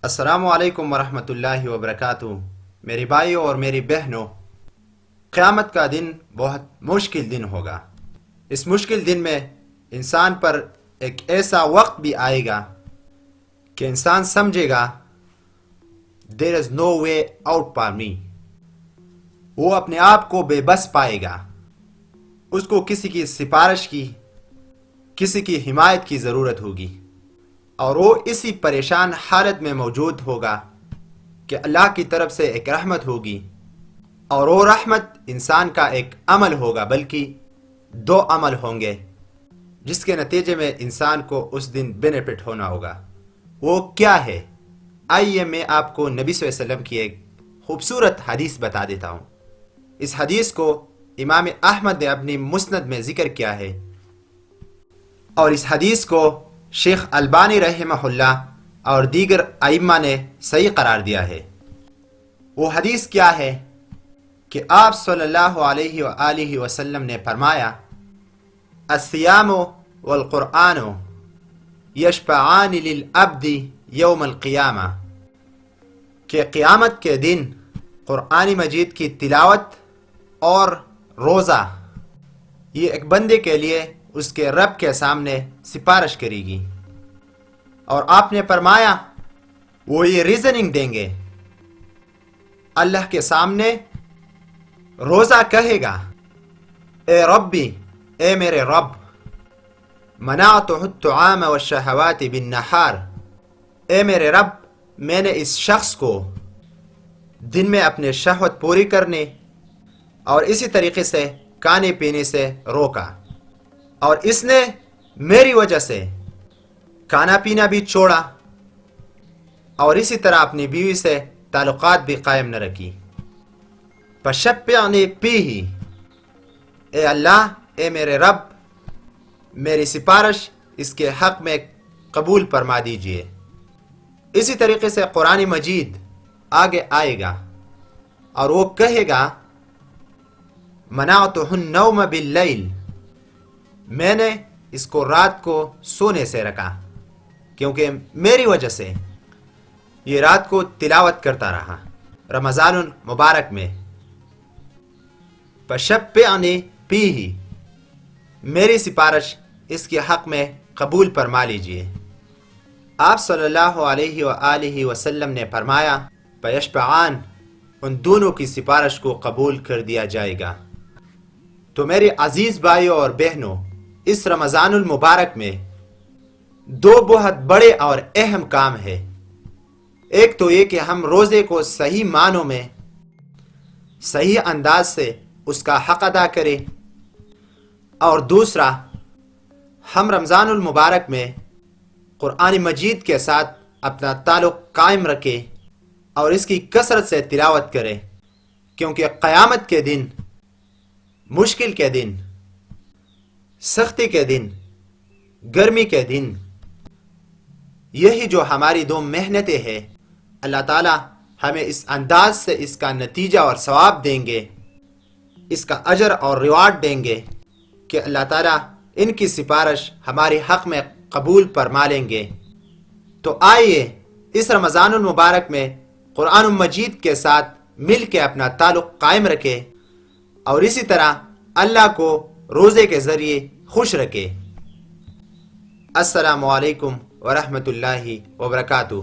السلام علیکم ورحمۃ اللہ وبرکاتہ۔ میری بھائیوں اور میری بہنوں، قیامت کا دن بہت مشکل دن ہوگا۔ اس مشکل دن میں انسان پر ایک ایسا وقت بھی آئے گا کہ انسان سمجھے گا دیر از نو وے آؤٹ فار می۔ وہ اپنے آپ کو بے بس پائے گا۔ اس کو کسی کی سفارش کی، کسی کی حمایت کی ضرورت ہوگی، اور وہ اسی پریشان حالت میں موجود ہوگا کہ اللہ کی طرف سے ایک رحمت ہوگی، اور وہ رحمت انسان کا ایک عمل ہوگا، بلکہ دو عمل ہوں گے جس کے نتیجے میں انسان کو اس دن بینیفٹ ہونا ہوگا۔ وہ کیا ہے؟ آئیے میں آپ کو نبی صلی اللہ علیہ وسلم کی ایک خوبصورت حدیث بتا دیتا ہوں۔ اس حدیث کو امام احمد نے اپنی مسند میں ذکر کیا ہے، اور اس حدیث کو شیخ البانی رحمہ اللہ اور دیگر ائمہ نے صحیح قرار دیا ہے۔ وہ حدیث کیا ہے کہ آپ صلی اللہ علیہ وآلہ وسلم نے فرمایا، الصیام والقرآن یشفعان للعبد یوم القیامہ، کہ قیامت کے دن قرآن مجید کی تلاوت اور روزہ یہ ایک بندے کے لیے اس کے رب کے سامنے سفارش کرے گی۔ اور آپ نے فرمایا وہ یہ ریزننگ دیں گے، اللہ کے سامنے روزہ کہے گا، اے ربی، اے میرے رب، منعتہ الطعام والشہوات بالنہار، اے میرے رب، میں نے اس شخص کو دن میں اپنے شہوت پوری کرنے اور اسی طریقے سے کھانے پینے سے روکا، اور اس نے میری وجہ سے کھانا پینا بھی چھوڑا، اور اسی طرح اپنی بیوی سے تعلقات بھی قائم نہ رکھی۔ فشفعنی فیہ، اے اللہ، اے میرے رب، میری سفارش اس کے حق میں قبول فرما دیجئے۔ اسی طریقے سے قرآن مجید آگے آئے گا اور وہ کہے گا، منعتہ النوم باللیل، میں نے اس کو رات کو سونے سے رکھا کیونکہ میری وجہ سے یہ رات کو تلاوت کرتا رہا رمضان المبارک میں۔ فشفعنی فیہ، میری سفارش اس کے حق میں قبول فرما لیجئے۔ آپ صلی اللہ علیہ وآلہ وسلم نے فرمایا، فیشفعان، ان دونوں کی سفارش کو قبول کر دیا جائے گا۔ تو میرے عزیز بھائیوں اور بہنوں، اس رمضان المبارک میں دو بہت بڑے اور اہم کام ہیں۔ ایک تو یہ کہ ہم روزے کو صحیح معنوں میں، صحیح انداز سے اس کا حق ادا کریں، اور دوسرا ہم رمضان المبارک میں قرآن مجید کے ساتھ اپنا تعلق قائم رکھیں اور اس کی کثرت سے تلاوت کریں، کیونکہ قیامت کے دن، مشکل کے دن، سختی کے دن، گرمی کے دن، یہی جو ہماری دو محنتیں ہیں، اللہ تعالی ہمیں اس انداز سے اس کا نتیجہ اور ثواب دیں گے، اس کا اجر اور ریوارڈ دیں گے کہ اللہ تعالی ان کی سفارش ہمارے حق میں قبول فرما لیں گے۔ تو آئیے اس رمضان المبارک میں قرآن مجید کے ساتھ مل کے اپنا تعلق قائم رکھے، اور اسی طرح اللہ کو روزے کے ذریعے خوش رکھے۔ السلام علیکم ورحمۃ اللہ وبرکاتہ۔